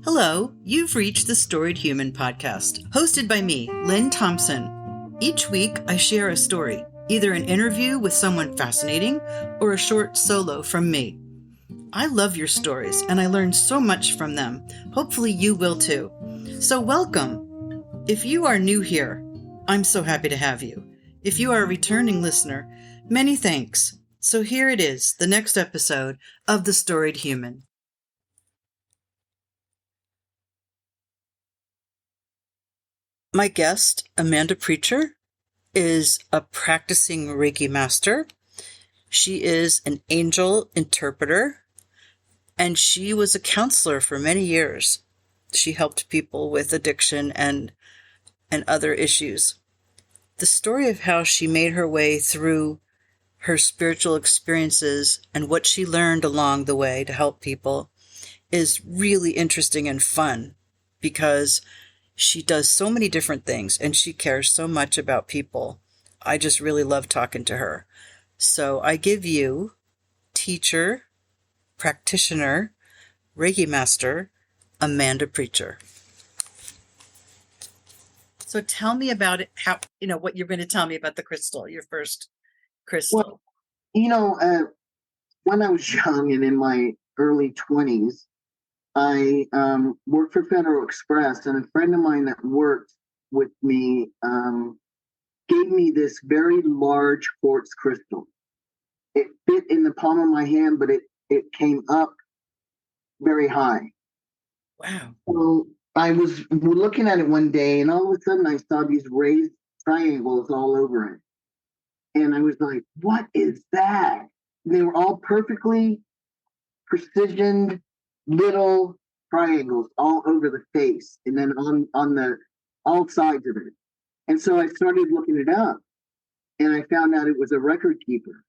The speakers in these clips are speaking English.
Hello, you've reached the Storied Human podcast, hosted by me, Lynn Thompson. Each week, I share a story, either an interview with someone fascinating or a short solo from me. I love your stories, and I learn so much from them. Hopefully you will too. So welcome. If you are new here, I'm so happy to have you. If you are a returning listener, many thanks. So here it is, the next episode of The Storied Human. My guest, Amanda Preacher, is a practicing Reiki Master. She is an angel interpreter, and she was a counselor for many years. She helped people with addiction and other issues. The story of how she made her way through her spiritual experiences and what she learned along the way to help people is really interesting and fun because she does so many different things and she cares so much about people. I just really love talking to her. So I give you teacher, practitioner, Reiki Master, Amanda Preacher. So tell me about it, how, what you're going to tell me about the crystal, your first crystal. Well, when I was young and in my early 20s, I worked for Federal Express, and a friend of mine that worked with me gave me this very large quartz crystal. It fit in the palm of my hand, but it came up very high. Wow. So I was looking at it one day, and all of a sudden I saw these raised triangles all over it. And I was like, what is that? And they were all perfectly precisioned little triangles all over the face and then on the all sides of it. And so I started looking it up, and I found out it was a record keeper.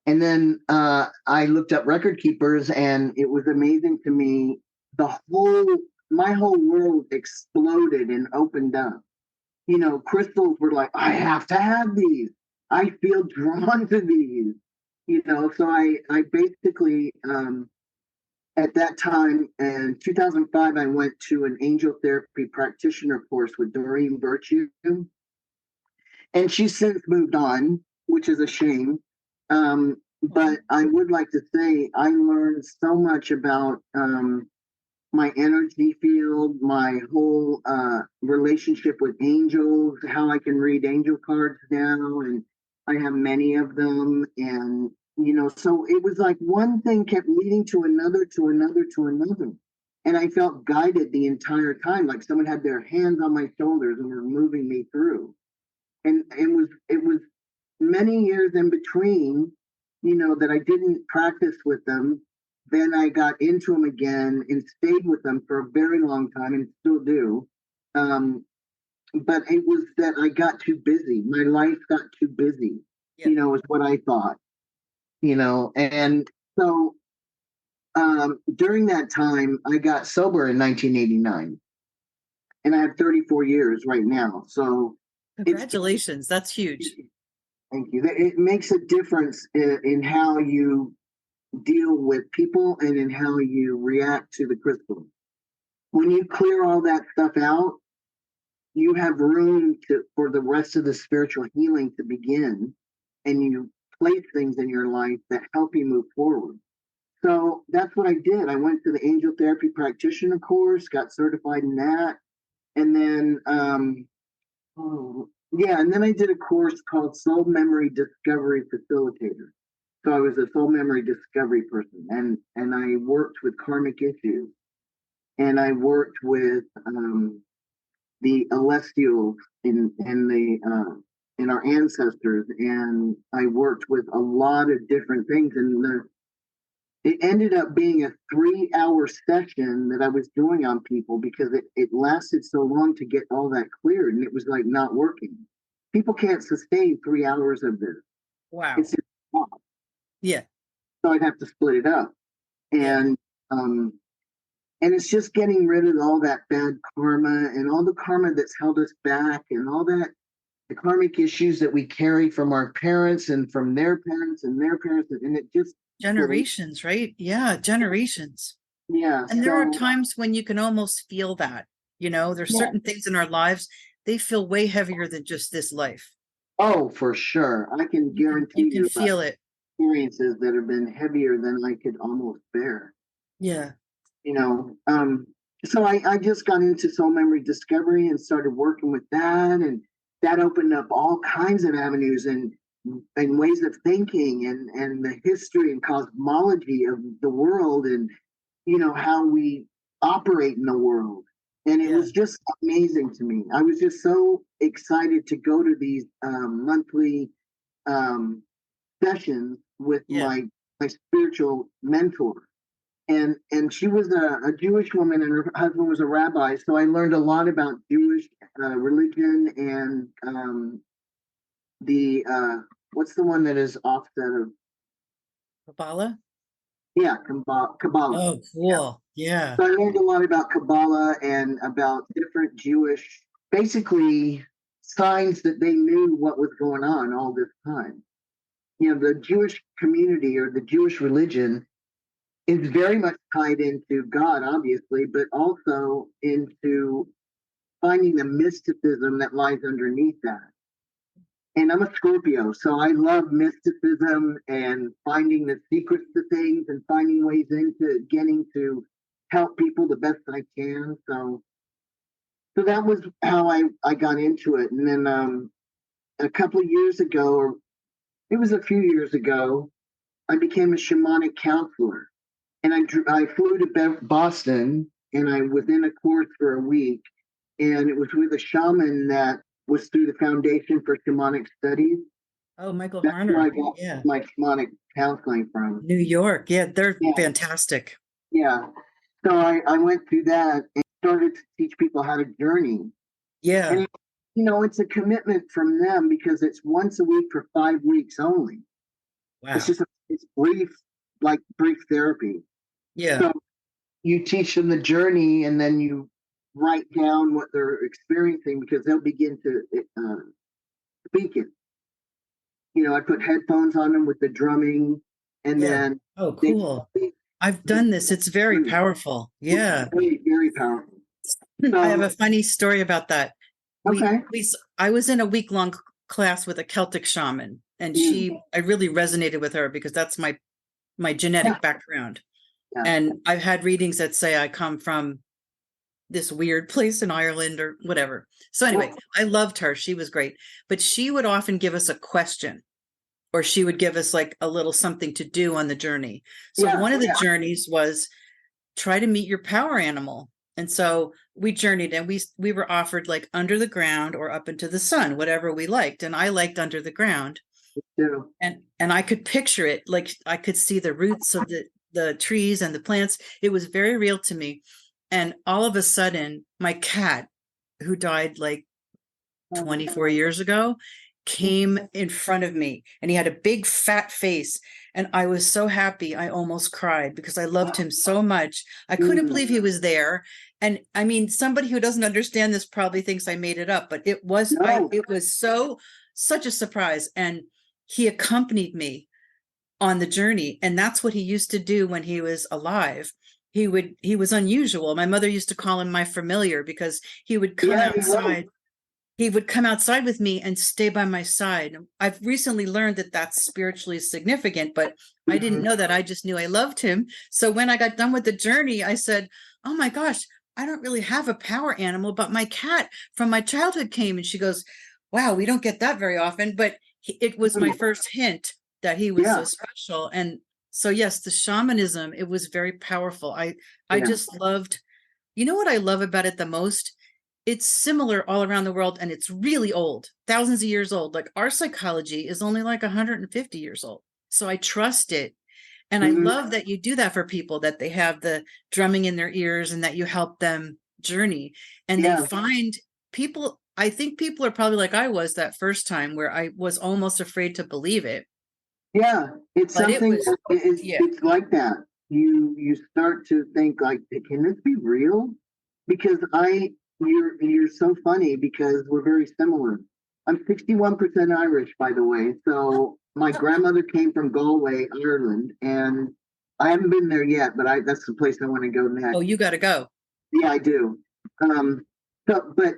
And then I looked up record keepers, and it was amazing to me. My whole world exploded and opened up. Crystals were like, I have to have these. I feel drawn to these. So I basically at that time, in 2005, I went to an Angel Therapy Practitioner course with Doreen Virtue. And she's since moved on, which is a shame. But I would like to say I learned so much about my energy field, my whole relationship with angels, how I can read angel cards now. And I have many of them. And so it was like one thing kept leading to another, to another, to another. And I felt guided the entire time, like someone had their hands on my shoulders and were moving me through. And it was many years in between, that I didn't practice with them. Then I got into them again and stayed with them for a very long time and still do. But it was that I got too busy. My life got too busy, is what I thought. And so during that time, I got sober in 1989, and I have 34 years right now. So congratulations, that's huge. Thank you. It makes a difference in how you deal with people and in how you react to the crystal. When you clear all that stuff out, you have room for the rest of the spiritual healing to begin, and you place things in your life that help you move forward. So that's what I did. I went to the Angel Therapy Practitioner course, got certified in that. And then, and then I did a course called Soul Memory Discovery Facilitator. So I was a soul memory discovery person, and I worked with karmic issues. And I worked with the celestials in our ancestors, and I worked with a lot of different things, and it ended up being a 3-hour session that I was doing on people because it lasted so long to get all that cleared, and it was like not working. People can't sustain 3 hours of this. Wow. It's yeah. So I'd have to split it up, and it's just getting rid of all that bad karma and all the karma that's held us back and all that, the karmic issues that we carry from our parents and from their parents and their parents. And it just generations, right? Yeah. Generations. Yeah. And there are So times when you can almost feel that, there's yeah. certain things in our lives, they feel way heavier than just this life. Oh, for sure. I can You guarantee can you about feel it. experiences that have been heavier than I could almost bear. Yeah. You know, so I just got into soul memory discovery and started working with that, and that opened up all kinds of avenues and ways of thinking and the history and cosmology of the world, and how we operate in the world. And it Yeah. was just amazing to me. I was just so excited to go to these monthly um, sessions with Yeah. my spiritual mentor, and she was a Jewish woman, and her husband was a rabbi. So I learned a lot about Jewish religion and the what's the one that is offset of, Kabbalah. yeah, Kabbalah. Oh, Yeah. cool. Yeah. So I learned a lot about Kabbalah and about different Jewish, basically signs that they knew what was going on all this time. The Jewish community or the Jewish religion is very much tied into God, obviously, but also into finding the mysticism that lies underneath that. And I'm a Scorpio, so I love mysticism and finding the secrets to things and finding ways into getting to help people the best I can. So that was how I got into it. And then a couple of years ago, or it was a few years ago, I became a shamanic counselor. And I flew to Boston, and I was in a course for a week, and it was with a shaman that was through the Foundation for Shamanic Studies. Oh, Michael That's where Harner. I got Yeah. my shamanic counseling from. New York. Yeah. They're Yeah, fantastic. yeah. So I went through that and started to teach people how to journey. Yeah. And it's a commitment from them because it's once a week for 5 weeks only. It's Wow. just it's brief, like brief therapy. Yeah. So you teach them the journey, and then you write down what they're experiencing because they'll begin to speak it. I put headphones on them with the drumming, and Yeah. then Oh, they, cool. they, I've they done this. It's very powerful. it's Yeah. very, very powerful. I have a So, funny story about that. okay. I was in a week-long class with a Celtic shaman, and Mm, I really resonated with her because that's my yeah, genetic background. yeah. And I've had readings that say I come from this weird place in Ireland or whatever. So anyway, Well, I loved her. She was great. But she would often give us a question, or she would give us like a little something to do on the journey. So yeah, one of the journeys was try to meet your power animal. And so we journeyed, and we were offered like under the ground or up into the sun, whatever we liked. And I liked under the ground. too. And I could picture it, like I could see the roots of the trees and the plants. It was very real to me. And all of a sudden, my cat, who died like 24 years ago, came in front of me, and he had a big fat face, and I was so happy I almost cried because I loved him so much. I couldn't Mm, believe he was there. And I mean, somebody who doesn't understand this probably thinks I made it up, but no, it was such a surprise. And he accompanied me on the journey, and that's what he used to do when he was alive. He was unusual. My mother used to call him my familiar because he would come yeah, he was. outside. He would come outside with me and stay by my side. I've recently learned that that's spiritually significant, but I didn't Mhm. know that. I just knew I loved him. So when I got done with the journey, I said, oh my gosh, I don't really have a power animal, but my cat from my childhood came. And she goes, wow, we don't get that very often. But it was my first hint that he was so Yeah, special. And so, yes, the shamanism, it was very powerful. I yeah, just loved, what I love about it the most? It's similar all around the world, and it's really old, thousands of years old. Like our psychology is only like 150 years old. So I trust it. And I hmm, love that you do that for people, that they have the drumming in their ears and that you help them journey. And they yeah, find people, I think people are probably like I was that first time, where I was almost afraid to believe it. yeah. It's But it something was, that it's yeah, it's like that. You start to think like, can this be real? Because you're so funny because we're very similar. I'm 61% Irish, by the way. So my grandmother came from Galway, Ireland, and I haven't been there yet, but that's the place I want to go next. Oh, you got to go. Yeah, I do. But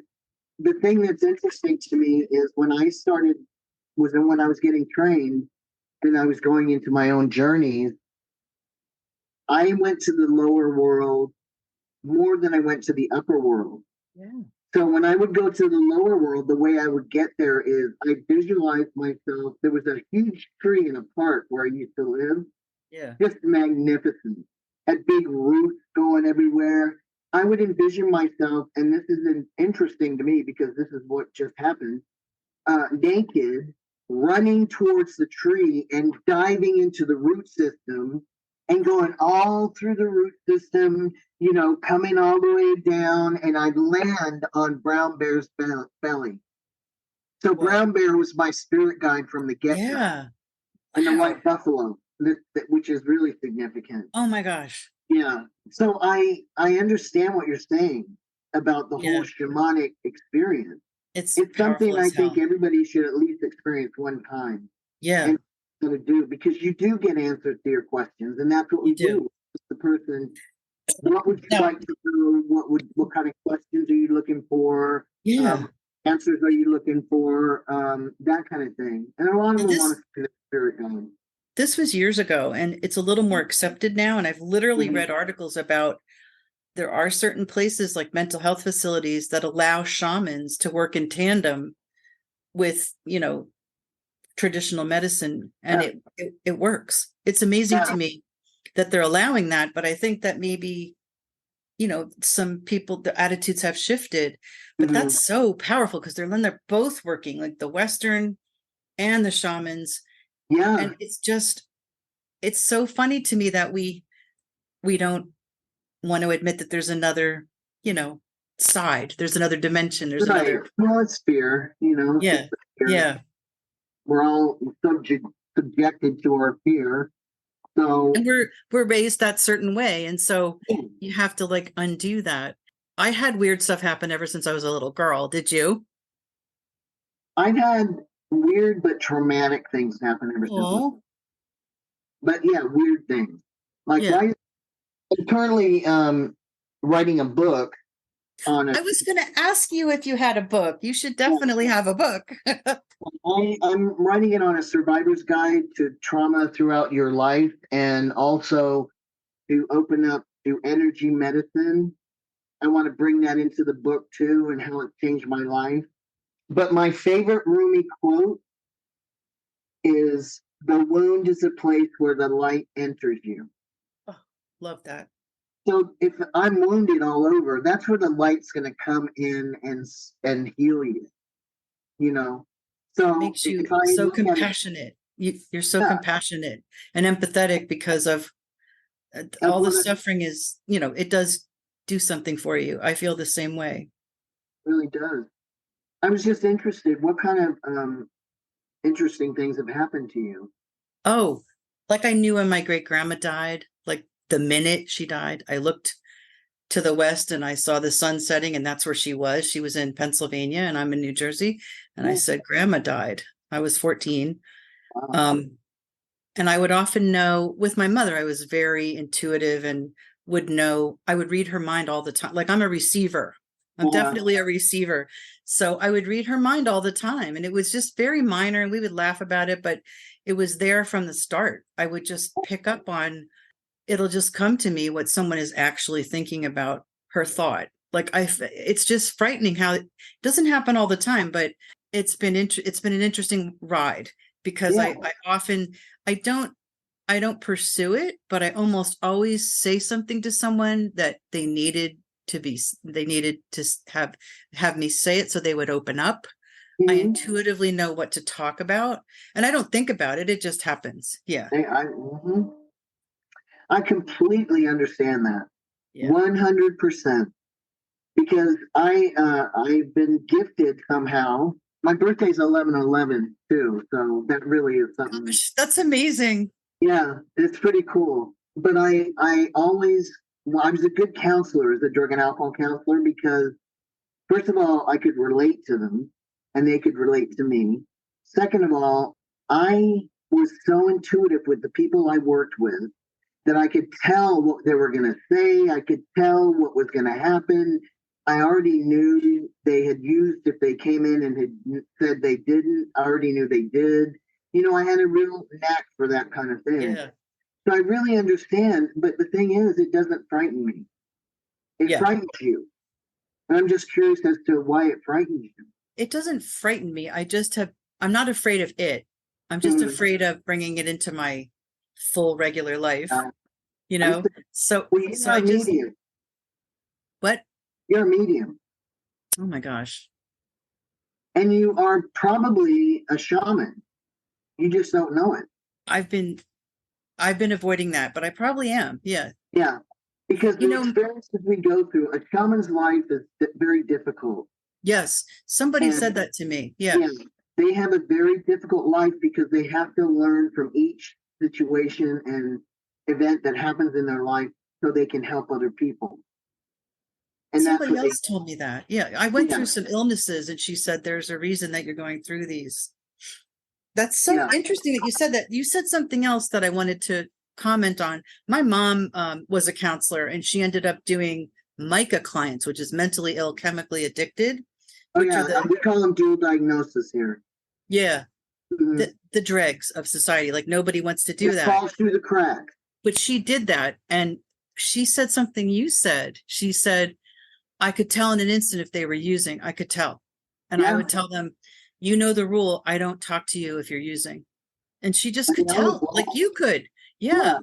the thing that's interesting to me is when I started, when I was getting trained and I was going into my own journeys, I went to the lower world more than I went to the upper world. Yeah. So when I would go to the lower world, the way I would get there is I visualized myself. There was a huge tree in a park where I used to live. Yeah. Just magnificent. Had big roots going everywhere. I would envision myself, and this is interesting to me because this is what just happened, naked, running towards the tree and diving into the root system and going all through the root system, coming all the way down, and I'd land on Brown Bear's belly. So Whoa. Brown Bear was my spirit guide from the get-go. Yeah. And the Wow. white buffalo, which is really significant. Oh my gosh. Yeah. So I understand what you're saying about the whole shamanic experience. It's something I as hell. think everybody should at least experience one time. Yeah. And to do, because you do get answers to your questions, and that's what we do. The person, what would you like to know? What kind of questions are you looking for? Yeah. Answers are you looking for? That kind of thing. And a lot of them want to see the spirit guide. This was years ago, and it's a little more accepted now. And I've literally read articles about there are certain places like mental health facilities that allow shamans to work in tandem with, traditional medicine, and it works. It's amazing to me that they're allowing that, but I think that maybe, some people, the attitudes have shifted, but that's so powerful because they're both working, like the Western and the shamans. Yeah. And it's so funny to me that we don't want to admit that there's another, side. There's another dimension. There's another. Well, it's fear, Yeah. Yeah. We're all subjected to our fear. So and we're raised that certain way. And so you have to undo that. I had weird stuff happen ever since I was a little girl. Did you? I've had weird but traumatic things happen ever since. But yeah, weird things. I'm currently writing a book on I was going to ask you if you had a book. You should definitely have a book. I'm writing it on a survivor's guide to trauma throughout your life, and also to open up to energy medicine. I want to bring that into the book too, and how it changed my life. But my favorite Rumi quote is, "The wound is a place where the light enters you." Oh, love that. So if I'm wounded all over, that's where the light's going to come in and heal you. So makes you so compassionate. You're so compassionate and empathetic because of all the suffering is, it does do something for you. I feel the same way. It really does. I was just interested. What kind of interesting things have happened to you? Oh, I knew when my great grandma died, the minute she died, I looked to the west and I saw the sun setting, and that's where she was. She was in Pennsylvania and I'm in New Jersey. And I said, Grandma died. I was 14. And I would often know with my mother, I was very intuitive and would know, I would read her mind all the time. I'm a receiver. I'm definitely a receiver. So I would read her mind all the time. And it was just very minor, and we would laugh about it, but it was there from the start. I would just pick up on, it'll just come to me what someone is actually thinking about her thought. It's just frightening how it doesn't happen all the time, but it's been an interesting ride because I often, I don't pursue it, but I almost always say something to someone that they needed to have me say it so they would open up. I intuitively know what to talk about, and I don't think about it. It just happens. Yeah. I completely understand that. 100%. Because I've been gifted somehow. My birthday's 11/11 too, so that really is something. Gosh, that's amazing. Yeah, it's pretty cool. But I was a good counselor as a drug and alcohol counselor, because first of all, I could relate to them and they could relate to me. Second of all, I was so intuitive with the people I worked with that I could tell what they were going to say. I could tell what was going to happen. I already knew they had used, if they came in and had said they didn't, I already knew they did. You know, I had a real knack for that kind of thing. Yeah. So I really understand. But the thing is, it doesn't frighten me. It Yeah. frightens you. And I'm just curious as to why it frightens you. It doesn't frighten me. I'm not afraid of it. I'm just afraid of bringing it into my full regular life, you know? So, well, you're so I a just, medium. what? You're a medium. Oh my gosh. And you are probably a shaman. You just don't know it. I've been avoiding that, but I probably am. Yeah. Yeah. Because You the know, experiences we go through, a shaman's life is very difficult. yes. Somebody And said that to me. Yeah. yeah, they have a very difficult life because they have to learn from each situation and event that happens in their life so they can help other people. And that's Somebody what they, else told me that. Yeah. I went yeah, through some illnesses and she said, there's a reason that you're going through these. That's so yeah, interesting that you said that. You said something else that I wanted to comment on. My mom was a counselor and she ended up doing MICA clients, which is mentally ill, chemically addicted, oh which are yeah, the, we call them dual diagnosis here. yeah, Mhm. the dregs of society. Like nobody wants to do It that. falls through the cracks. But she did that. And she said something you said. She said, I could tell in an instant if they were using, I could tell. And I Yeah, would tell them, you know the rule, I don't talk to you if you're using. And she just could the other tell, like you could. yeah, Yeah.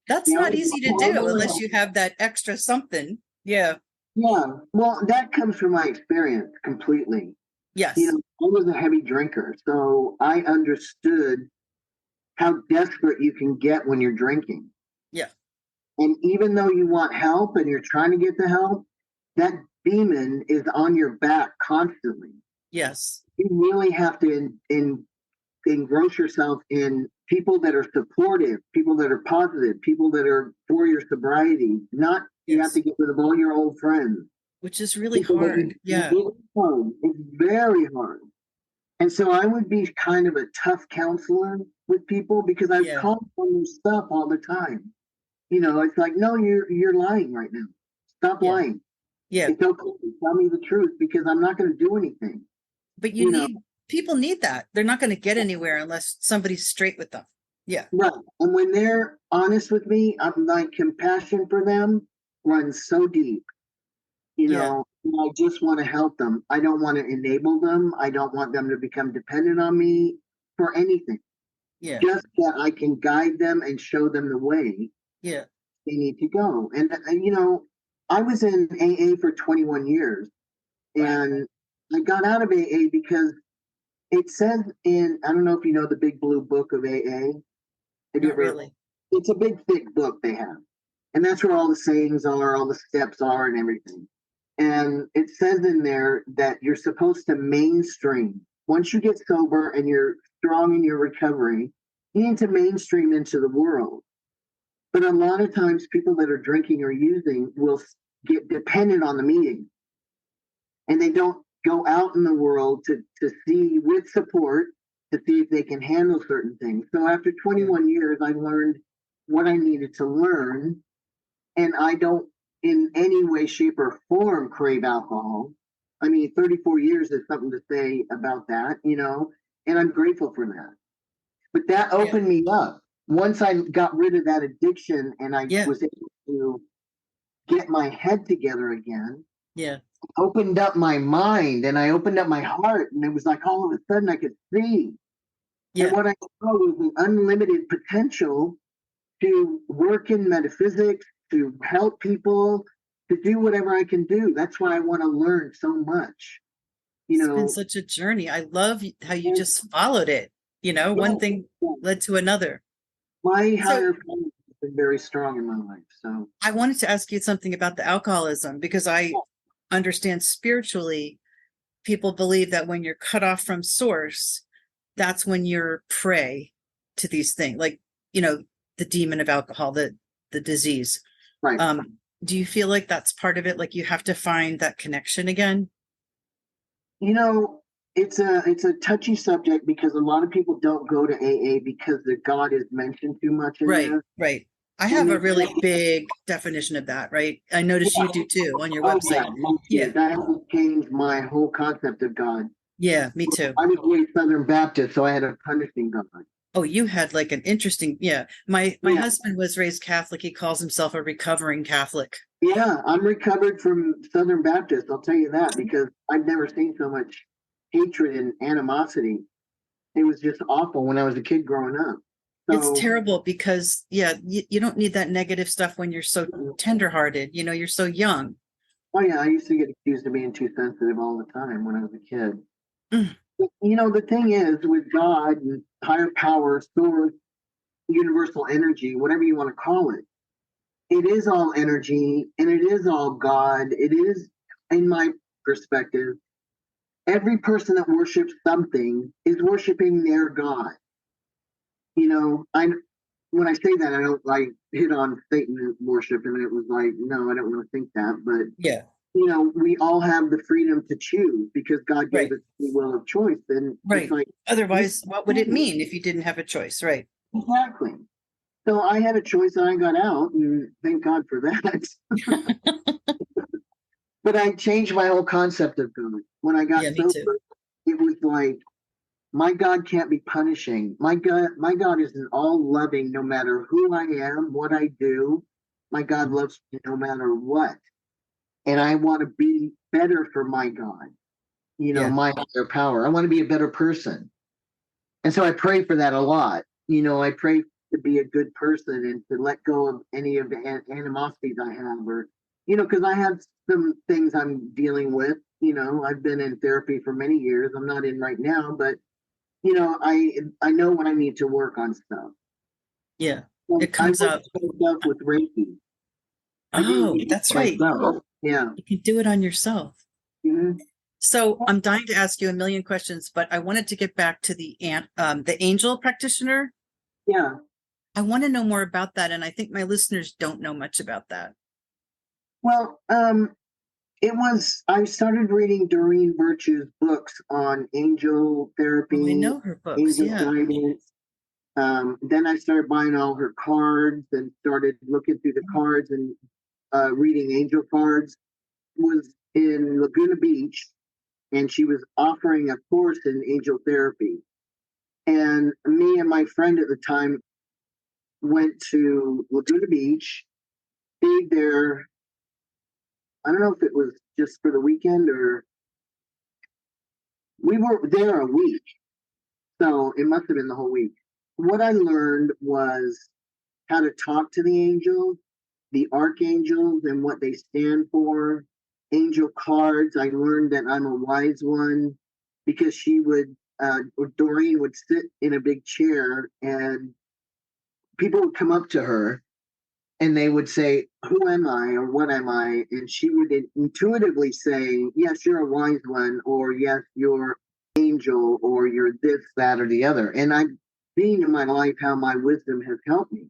That's the not other easy to do unless you have that extra something. Yeah. yeah. Well, that comes from my experience completely. You Yes. know, I was a heavy drinker, so I understood how desperate you can get when you're drinking. Yeah. And even though you want help and you're trying to get the help, that demon is on your back constantly. Yes. You really have to engross yourself in people that are supportive, people that are positive, people that are for your sobriety. Not you have Yes. to get rid of all your old friends. Which is really People that hard. Yeah. it's very hard. And so I would be kind of a tough counselor with people because I Yeah. call them their stuff all the time. You know, it's like, no, you're lying right now. Stop Yeah. lying. Yeah. It's okay. Tell me the truth because I'm not going to do anything. But You know, people need that. They're not going to get anywhere unless somebody's straight with them. Yeah. right. And when they're honest with me, I'm like compassion for them runs so deep. You Yeah. know, and I just want to help them. I don't want to enable them. I don't want them to become dependent on me for anything. Yeah. Just that I can guide them and show them the way Yeah. they need to go. And you know, I was in AA for 21 years, Wow. and I got out of AA because it says in, I don't know if you know the Big Blue Book of AA. Have you Not ever? really. It's a big thick book they have, and that's where all the sayings are, all the steps are, and everything. And it says in there that you're supposed to mainstream. Once you get sober and you're strong in your recovery, you need to mainstream into the world. But a lot of times, people that are drinking or using will get dependent on the meeting, and they don't go out in the world to see with support to see if they can handle certain things. So after Yeah. 21 years, I learned what I needed to learn, and I don't in any way, shape, or form crave alcohol. I mean, 34 years is something to say about that, you know, and I'm grateful for that. But that Yeah. opened me up. Once I got rid of that addiction and I Yeah. was able to get my head together again, Yeah. opened up my mind and I opened up my heart, and it was like all of a sudden I could see. And Yeah. what I saw was an unlimited potential to work in metaphysics, to help people, to do whatever I can do. That's why I want to learn so much. You It's been know, such a journey. I love how you and, just followed it. You know, yeah, one thing yeah, led to another. my So higher power has been very strong in my life. So, I wanted to ask you something about the alcoholism because I understand spiritually, people believe that when you're cut off from source, that's when you're prey to these things, like, you know, the demon of alcohol, the disease. right. Do you feel like that's part of it? Like you have to find that connection again? You know, it's a touchy subject because a lot of people don't go to AA because the God is mentioned too much in Right, there. right. I And have a really big definition of that, right? I notice you do too on your oh yeah, website. Yeah. that has changed my whole concept of God. Yeah, me too. I was raised Southern Baptist, so I had a punishing God. Oh, you had like an interesting, yeah. My Yeah, husband was raised Catholic. He calls himself a recovering Catholic. yeah, I'm recovered from Southern Baptist. I'll tell you that because I've never seen so much hatred and animosity. It was just awful when I was a kid growing up. It's So, terrible because, yeah, you don't need that negative stuff when you're so tenderhearted. You're so young. oh yeah, I used to get accused of being too sensitive all the time when I was a kid. Mm, The thing is with God and higher power, source, universal energy, whatever you want to call it, it is all energy and it is all God. It is, in my perspective, every person that worships something is worshiping their God. I when I say that, I don't like hit on Satan worship, and it was like, no, I don't want to think that. But yeah, we all have the freedom to choose because God gave right, us the will of choice, and it's right. like Otherwise, what would it mean if you didn't have a choice? Right. exactly. So I had a choice, and I got out, and thank God for that. But I changed my whole concept of God when I got Yeah, me too. sober. It was like my God can't be punishing. My God is an all loving no matter who I am, what I do. My God loves me no matter what. And I want to be better for my God, Yeah, my higher power. I want to be a better person. And so I pray for that a lot. I pray to be a good person and to let go of any of the animosities I have, or, because I have some things I'm dealing with. I've been in therapy for many years. I'm not in right now, but I know when I need to work on stuff. yeah. So It I comes work up. on stuff with Reiki. I do Oh, Reiki that's right. myself. Yeah. You can do it on yourself. Mhm. So I'm dying to ask you a million questions, but I wanted to get back to the Angel Practitioner. Yeah. I want to know more about that, and I think my listeners don't know much about that. Well, I started reading Doreen Virtue's books on angel Oh, I therapy, know her books. angel Yeah. guidance. Then I started buying all her cards and started looking through the cards and reading angel cards. Was in Laguna Beach, and she was offering a course in angel therapy. And me and my friend at the time went to Laguna Beach, stayed there. I don't know if it was just for the weekend or we were there a week. So it must have been the whole week. What I learned was how to talk to the angels, the archangels, and what they stand for. Angel cards. I learned that I'm a wise one because Doreen would sit in a big chair and people would come up to her and they would say, "Who am I?" or "What am I?" And she would intuitively say, "Yes, you're a wise one," or "Yes, you're angel," or "You're this, that, or the other." And I've seen in my life how my wisdom has helped me.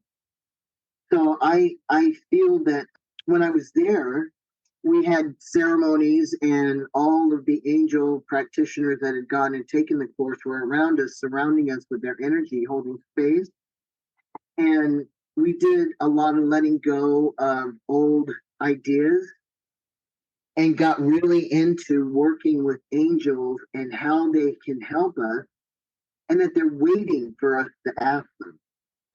So I feel that when I was there, we had ceremonies, and all of the angel practitioners that had gone and taken the course were around us, surrounding us with their energy, holding space. And we did a lot of letting go of old ideas and got really into working with angels and how they can help us and that they're waiting for us to ask them.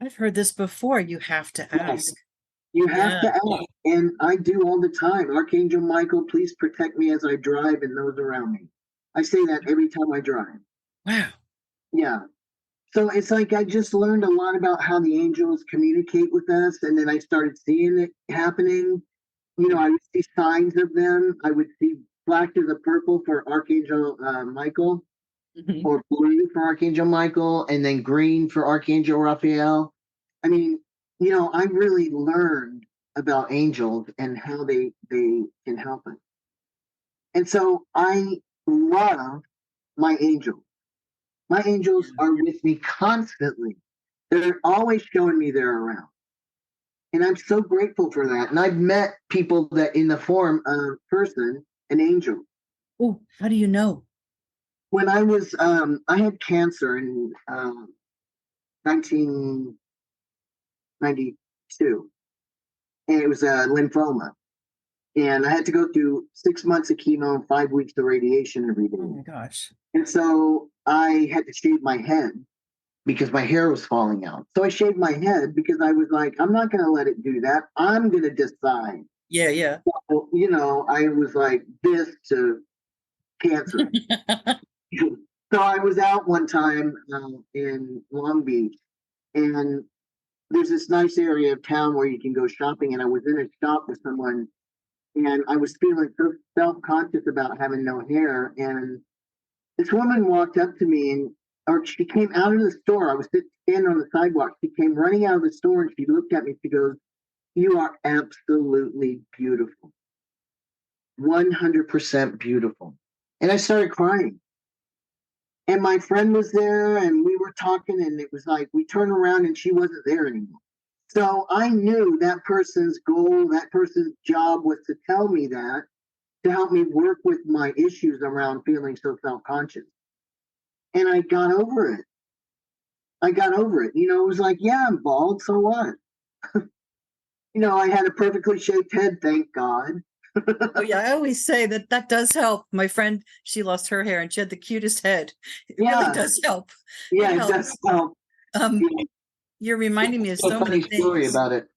I've heard this before. You have to Yes, ask. you have Yeah. to ask. And I do all the time. Archangel Michael, please protect me as I drive and those around me. I say that every time I drive. Wow. Yeah. So it's like I just learned a lot about how the angels communicate with us. And then I started seeing it happening. I would see signs of them. I would see flashes of purple for Archangel Michael, Mhm. or blue for Archangel Michael, and then green for Archangel Raphael. I mean, I really learned about angels and how they can help us. And so I love my angels. My angels Yeah. are with me constantly. They're always showing me they're around. And I'm so grateful for that. And I've met people that in the form of person, an angel. Oh, how do you know? When I had cancer in 1992, 2, and it was a lymphoma. And I had to go through 6 months of chemo and 5 weeks of radiation every day. Oh my gosh. And so I had to shave my head because my hair was falling out. So I shaved my head because I was like, I'm not going to let it do that. I'm going to decide. Yeah, yeah. So, I was like this to cancer. So I was out one time in Long Beach, and there's this nice area of town where you can go shopping. And I was in a shop with someone, and I was feeling so self-conscious about having no hair. And this woman walked up to me, or she came out of the store. I was standing on the sidewalk. She came running out of the store, and she looked at me. She goes, "You are absolutely beautiful. 100% beautiful." And I started crying. And my friend was there, and we were talking, and it was like we turned around and she wasn't there anymore. So I knew that person's goal, that person's job was to tell me that, to help me work with my issues around feeling so self-conscious. And I got over it. It was like, yeah, I'm bald, so what? I had a perfectly shaped head, thank God. Oh yeah, I always say that does help. My friend, she lost her hair and she had the cutest head. It really does help. Yeah, it does help. You're reminding me of so many things. Story about it.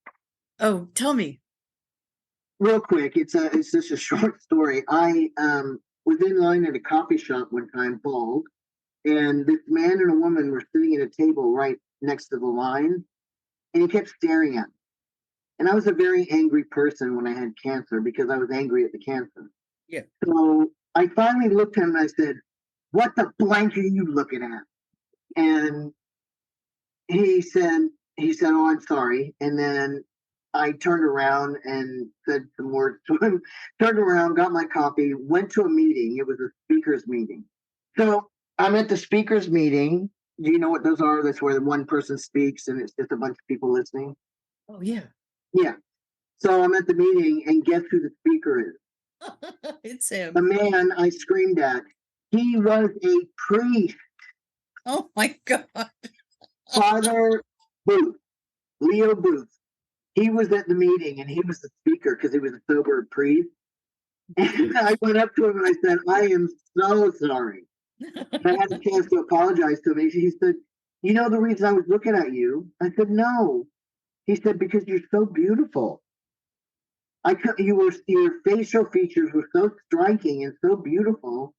Oh, tell me. Real quick, it's just a short story. I was in line at a coffee shop one time, bald, and this man and a woman were sitting at a table right next to the line, and he kept staring at me. And I was a very angry person when I had cancer because I was angry at the cancer. Yeah. So I finally looked at him and I said, "What the blank are you looking at?" And he said, "Oh, I'm sorry." And then I turned around and said some words to him, turned around, got my coffee, went to a meeting. It was a speakers meeting. So I'm at the speakers meeting. Do you know what those are? That's where one person speaks and it's just a bunch of people listening. Oh, yeah. Yeah. So I'm at the meeting, and guess who the speaker is? It's him. The man I screamed at. He was a priest. Oh my God. Father Booth, Leo Booth. He was at the meeting, and he was the speaker because he was a sober priest. And I went up to him and I said, "I am so sorry." And I had a chance to apologize to him. He said, "You know the reason I was looking at you?" I said, "No." He said, "Because you're so beautiful. Your facial features were so striking and so beautiful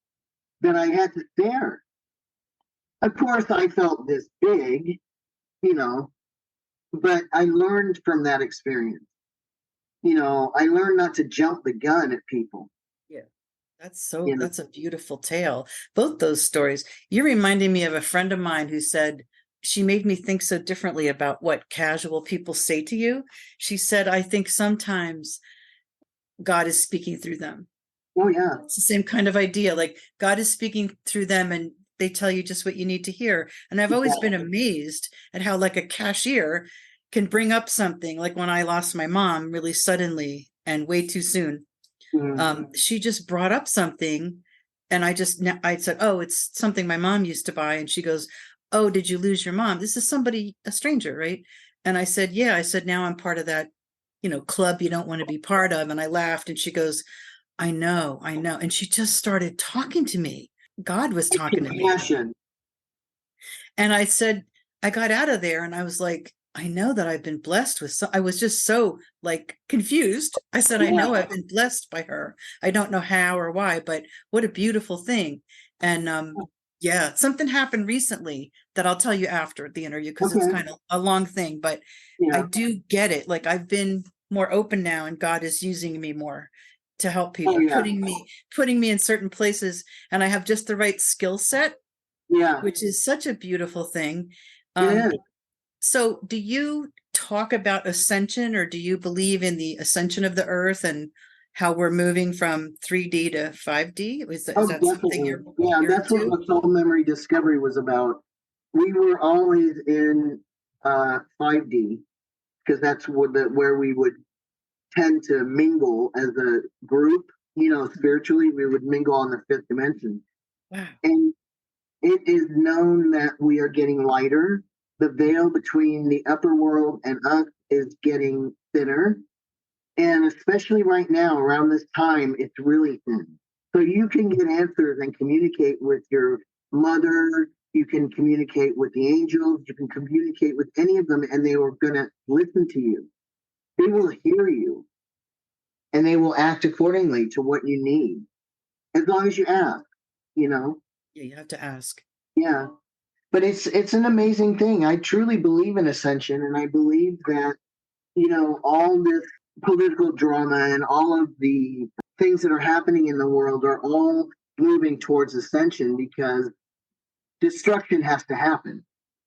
that I had to stare." Of course, I felt this big, but I learned from that experience. I learned not to jump the gun at people. Yeah. That's a beautiful tale. Both those stories. You're reminding me of a friend of mine who said she made me think so differently about what casual people say to you. She said, "I think sometimes God is speaking through them." Oh, yeah. It's the same kind of idea. Like God is speaking through them and they tell you just what you need to hear. And I've always been amazed at how like a cashier can bring up something. Like when I lost my mom really suddenly and way too soon. She just brought up something and I said, "Oh, it's something my mom used to buy." And she goes, "Oh, did you lose your mom?" This is a stranger, right? And I said, "Yeah." I said, "Now I'm part of that, club you don't want to be part of." And I laughed and she goes, I know. And she just started talking to me. God was talking to me. And I said, I got out of there and I was like, I know that I've been blessed with I was just so like confused. I said, I know I've been blessed by her. I don't know how or why, but what a beautiful thing. And something happened recently that I'll tell you after the interview because it's kind of a long thing, but I do get it. Like I've been more open now and God is using me more to help people, putting me in certain places, and I have just the right skill set, which is such a beautiful thing. So do you talk about ascension, or do you believe in the ascension of the earth and how we're moving from 3D to 5D? Is that something you're that's into? What the soul memory discovery was about. We were always in 5D because that's where we would tend to mingle as a group, spiritually. We would mingle on the 5th dimension. Wow. And it is known that we are getting lighter. The veil between the upper world and us is getting thinner. And especially right now, around this time, it's really thin. So you can get answers and communicate with your mother. You can communicate with the angels. You can communicate with any of them, and they are going to listen to you. They will hear you, and they will act accordingly to what you need, as long as you ask, you know? Yeah, you have to ask. Yeah. But it's an amazing thing. I truly believe in ascension, and I believe that, all this political drama and all of the things that are happening in the world are all moving towards ascension because destruction has to happen.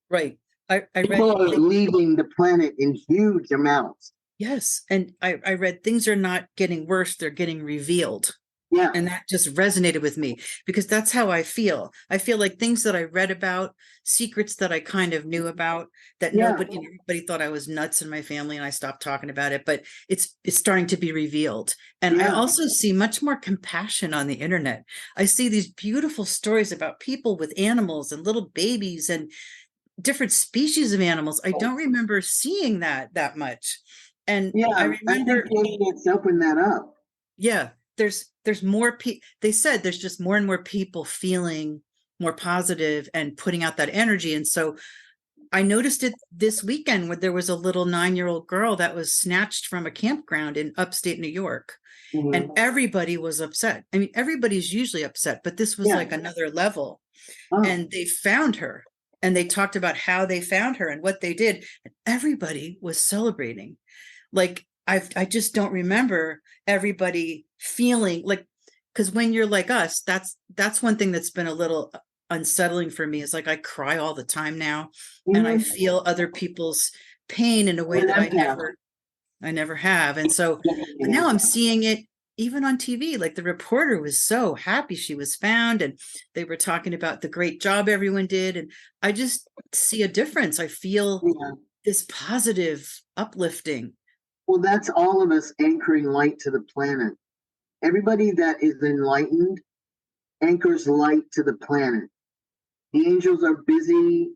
Right. I People read are leaving the planet in huge amounts. yes. And I read things are not getting worse, they're getting revealed. Yeah. And that just resonated with me because that's how I feel. I feel like things that I read about, secrets that I kind of knew about, that everybody thought I was nuts in my family, and I stopped talking about it, but it's starting to be revealed. And I also see much more compassion on the internet. I see these beautiful stories about people with animals and little babies and different species of animals. I don't remember seeing that much. And I remember it's opened that up. Yeah, there's more people. They said there's just more and more people feeling more positive and putting out that energy. And so I noticed it this weekend where there was a little 9-year-old girl that was snatched from a campground in upstate New York. Mm-hmm. And everybody was upset. I mean, everybody's usually upset, but this was like another level. And they found her, and they talked about how they found her and what they did. And everybody was celebrating. Like, I just don't remember everybody feeling like, because when you're like us, that's one thing that's been a little unsettling for me, is like I cry all the time now. And I feel other people's pain in a way that I never have. And so now I'm seeing it even on TV. Like, the reporter was so happy she was found, and they were talking about the great job everyone did. And I just see a difference. I feel this positive uplifting. Well, that's all of us anchoring light to the planet. Everybody that is enlightened anchors light to the planet. The angels are busy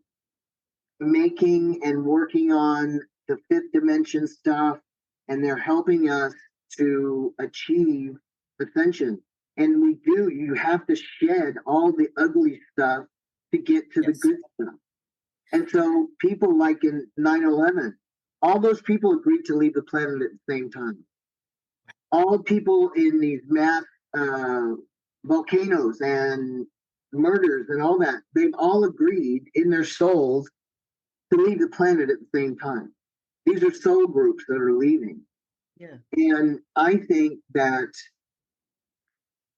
making and working on the fifth dimension stuff, and they're helping us to achieve ascension. And you have to shed all the ugly stuff to get to the good stuff. And so people like in 9/11, all those people agreed to leave the planet at the same time. All people in these mass volcanoes and murders and all that, they've all agreed in their souls to leave the planet at the same time. These are soul groups that are leaving. Yeah. And I think that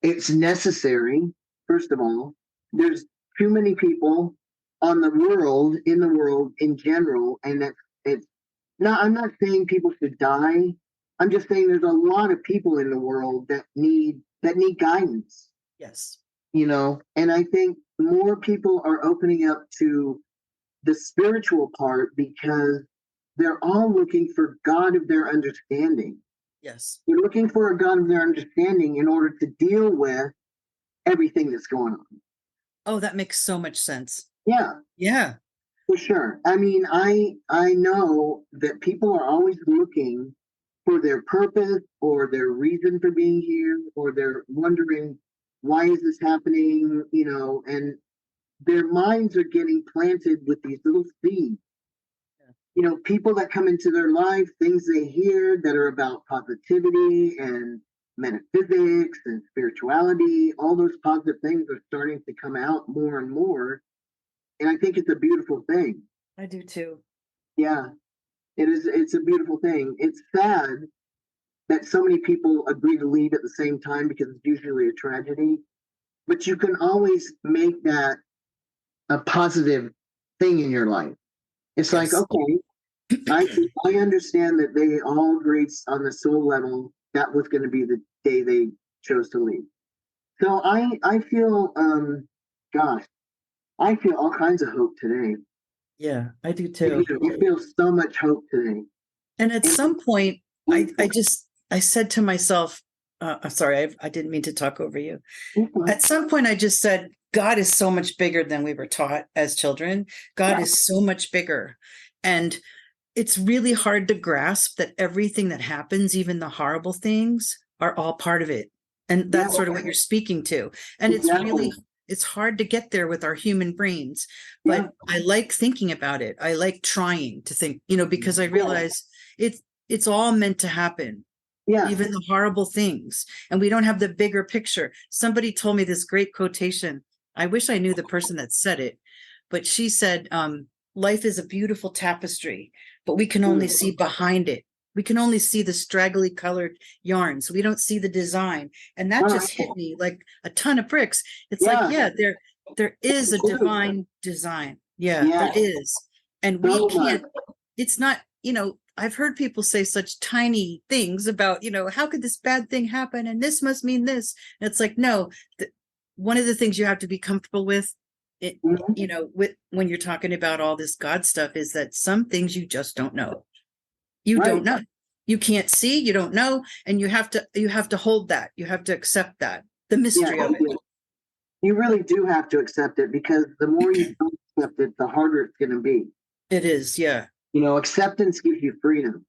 it's necessary, first of all. There's too many people in the world in general, and it's not, I'm not saying people should die. I'm just saying there's a lot of people in the world that need guidance. Yes. And I think more people are opening up to the spiritual part because they're all looking for God of their understanding. Yes. They're looking for a God of their understanding in order to deal with everything that's going on. Oh, that makes so much sense. Yeah. Yeah. For sure. I mean, I know that people are always looking for their purpose or their reason for being here, or they're wondering, why is this happening? And their minds are getting planted with these little seeds. People that come into their life, things they hear that are about positivity and metaphysics and spirituality, all those positive things are starting to come out more and more. And I think it's a beautiful thing. I do too. Yeah, it is. It's a beautiful thing. It's sad that so many people agree to leave at the same time because it's usually a tragedy. But you can always make that a positive thing in your life. It's like, okay, I understand that they all agreed on the soul level that was going to be the day they chose to leave. So I feel, gosh, I feel all kinds of hope today. Yeah, I do too. I feel so much hope today. And at some point, I said to myself, I'm sorry, I didn't mean to talk over you. Mm-hmm. At some point, I just said, God is so much bigger than we were taught as children. God is so much bigger. And it's really hard to grasp that everything that happens, even the horrible things, are all part of it. And that's Yeah, sort of what you're speaking to. And exactly. it's hard to get there with our human brains, Yeah, but I like thinking about it. I like trying to think, because I yeah, realize it's all meant to happen, yeah. even the horrible things. And we don't have the bigger picture. Somebody told me this great quotation. I wish I knew the person that said it, but she said, life is a beautiful tapestry, but we can only see behind it. We can only see the straggly colored yarns. We don't see the design. And that Uh, just hit me like a ton of bricks. It's like, yeah, yeah, there is a divine design. Yeah, there yeah. is. And we So much. can't, it's not, I've heard people say such tiny things about, how could this bad thing happen? And this must mean this. And it's like, no, one of the things you have to be comfortable with, Mhm. with when you're talking about all this God stuff, is that some things you just don't know. You Right. don't know. You can't see, you don't know. And you have to hold that. You have to accept that, the Yeah, mystery of it. you really do have to accept it, because the more you don't accept it, the harder it's going to be. It is, yeah. Acceptance gives you freedom.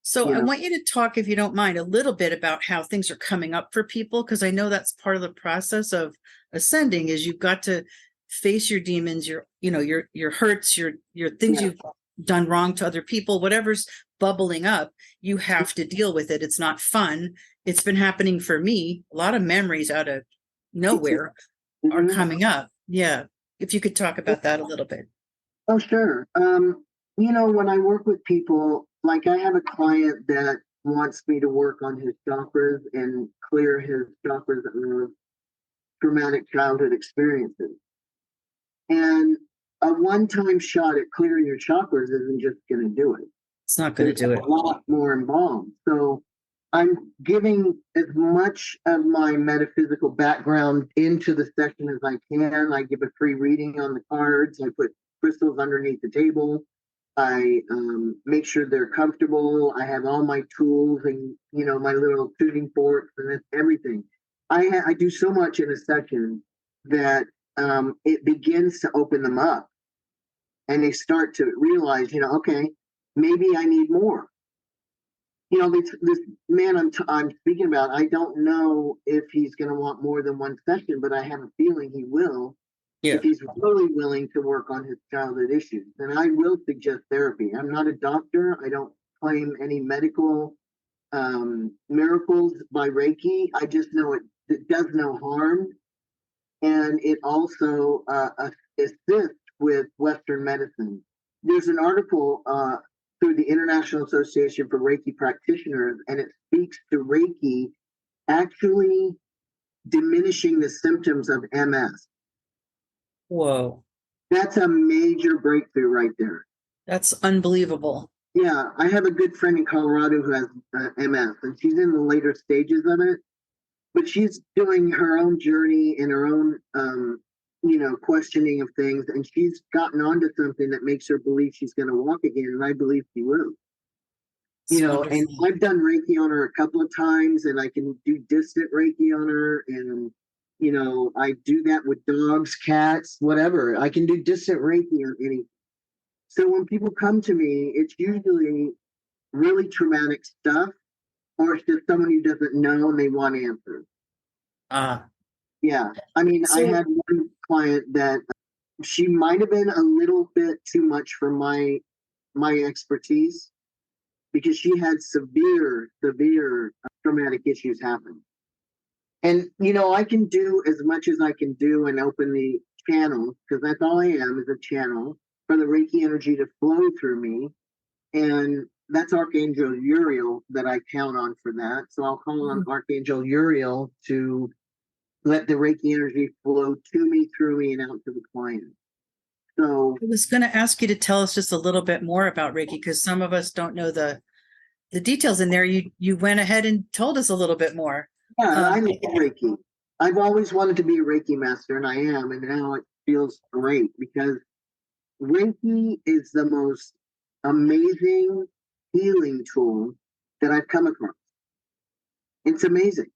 So You I know, want you to talk, if you don't mind, a little bit about how things are coming up for people, because I know that's part of the process of ascending, is you've got to face your demons, your hurts, your things yeah, you've done wrong to other people, whatever's bubbling up, you have to deal with it. It's not fun. It's been happening for me. A lot of memories out of nowhere are Mhm. coming up. Yeah. If you could talk about that a little bit. Oh, sure. When I work with people, like I have a client that wants me to work on his chakras and clear his chakras of traumatic childhood experiences. And a one-time shot at clearing your chakras isn't just going to do it. It's not going to There's do a it. lot more involved. So I'm giving as much of my metaphysical background into the session as I can. I give a free reading on the cards. I put crystals underneath the table. I make sure they're comfortable. I have all my tools and my little tuning forks and everything. I do so much in a session that it begins to open them up, and they start to realize, okay, maybe I need more. This man I'm speaking about, I don't know if he's going to want more than one session, but I have a feeling he will, Yeah. if he's really willing to work on his childhood issues. And I will suggest therapy. I'm not a doctor. I don't claim any medical miracles by Reiki. I just know it does no harm, and it also assists with Western medicine. There's an article through the International Association for Reiki Practitioners, and it speaks to Reiki actually diminishing the symptoms of MS. Whoa. That's a major breakthrough right there. That's unbelievable. Yeah, I have a good friend in Colorado who has MS, and she's in the later stages of it, but she's doing her own journey and her own, questioning of things, and she's gotten onto something that makes her believe she's going to walk again, and I believe she will. It's And wonderful. I've done Reiki on her a couple of times, and I can do distant Reiki on her, and I do that with dogs, cats, whatever. I can do distant Reiki on any. So when people come to me, it's usually really traumatic stuff, or it's just someone who doesn't know and they want answers. Ah, Yeah. I mean, I so had one client that she might have been a little bit too much for my expertise, because she had severe traumatic issues happen. And I can do as much as I can do and open the channel, because that's all I am, is a channel for the Reiki energy to flow through me. And that's Archangel Uriel that I count on for that. So I'll call on Archangel Uriel to let the Reiki energy flow to me, through me, and out to the client. So I was going to ask you to tell us just a little bit more about Reiki, because some of us don't know the details in there. You went ahead and told us a little bit more. yeah, I Um, love Reiki. I've always wanted to be a Reiki master, and I am, and now it feels great, because Reiki is the most amazing healing tool that I've come across. It's amazing.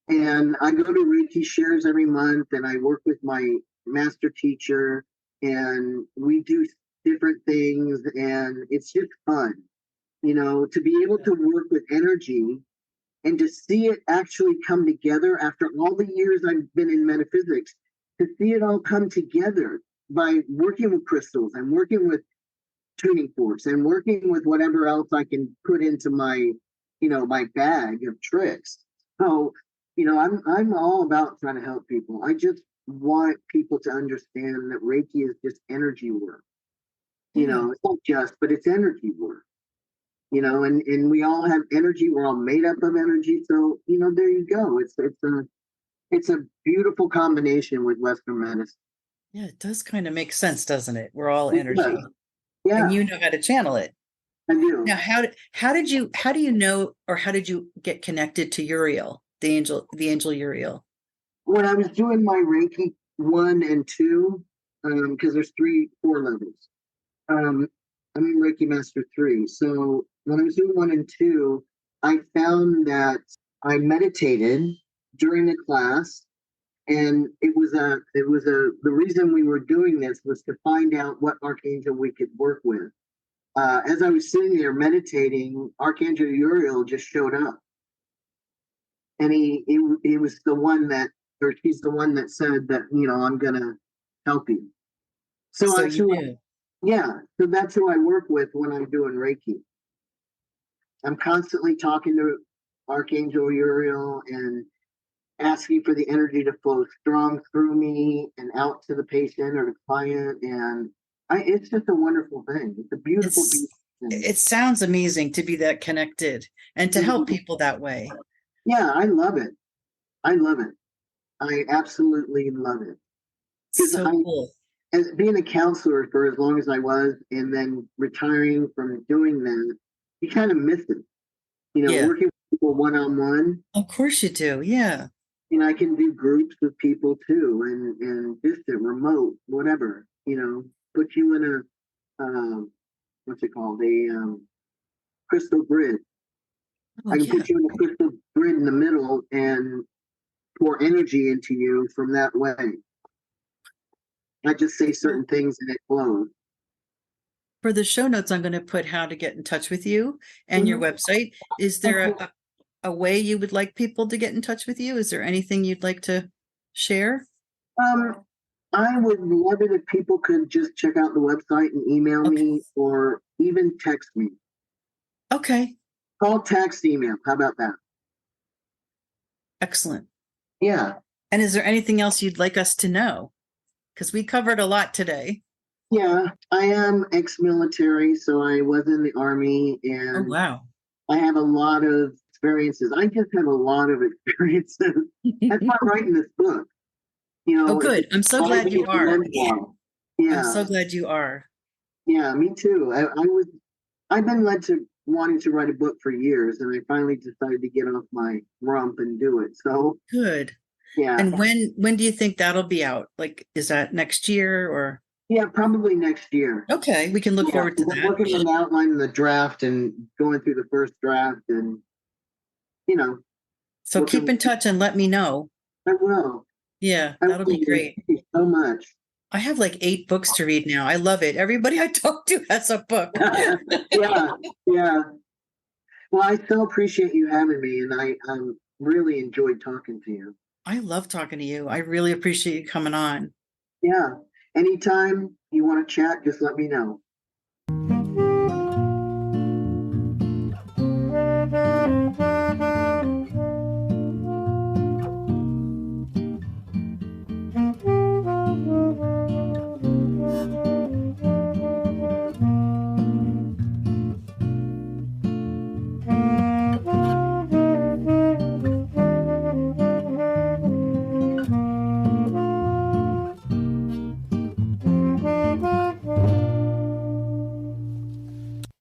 And I go to Reiki shares every month, and I work with my master teacher, and we do different things, and it's just fun, to be able to work with energy and to see it actually come together after all the years I've been in metaphysics, to see it all come together by working with crystals and working with tuning forks and working with whatever else I can put into my, my bag of tricks. So, I'm all about trying to help people. I just want people to understand that Reiki is just energy work. It's not just, but it's energy work. And we all have energy. We're all made up of energy. So, there you go. It's a beautiful combination with Western medicine. Yeah, it does kind of make sense, doesn't it? We're all It energy. does. Yeah, And you know how to channel it. I do. Now, how do you know, or how did you get connected to Uriel, the angel Uriel? When I was doing my Reiki 1 and 2, because there's 4 levels. I'm in Reiki Master 3. So when I was doing 1 and 2, I found that I meditated during the class, and the reason we were doing this was to find out what archangel we could work with. As I was sitting there meditating, Archangel Uriel just showed up, and he was the one that, or she's the one that said that, I'm gonna help you. So so that's who I work with when I'm doing Reiki. I'm constantly talking to Archangel Uriel and asking for the energy to flow strong through me and out to the patient or the client, and it's just a wonderful thing. It's a beautiful thing. It sounds amazing to be that connected and to help people that way. Yeah, I love it. I love it. I absolutely love it. So cool. As being a counselor for as long as I was, and then retiring from doing that, you kind of miss it. Working with people one-on-one. Of course you do. Yeah. I can do groups with people too, and distant, remote, whatever. Put you in a what's it called? A crystal grid. I can put you in a crystal grid in the middle and pour energy into you from that way. I just say certain things and it flows. For the show notes, I'm going to put how to get in touch with you and your website. Is there a way you would like people to get in touch with you? Is there anything you'd like to share? I would love it if people could just check out the website and email me, or even text me. Okay. Call, text, email. How about that? Excellent. Yeah. And is there anything else you'd like us to know? Because we covered a lot today. Yeah, I am ex-military, so I was in the Army, and wow. I have a lot of experiences. I just have a lot of experiences. That's why I'm writing this book. Oh, good. I'm so glad you are. Yeah. I'm so glad you are. Yeah, me too. I've been led to wanting to write a book for years, and I finally decided to get off my rump and do it. So good. Yeah. And when do you think that'll be out? Like, is that next year or? Yeah, probably next year. Okay, we can look forward to that. I'm working on outlining the draft and going through the first draft, and So keep in touch and let me know. I will. Yeah, that'll be great. Thank you so much. I have like 8 books to read now. I love it. Everybody I talk to has a book. Yeah. Well, I so appreciate you having me, and I really enjoyed talking to you. I love talking to you. I really appreciate you coming on. Yeah. Anytime you want to chat, just let me know.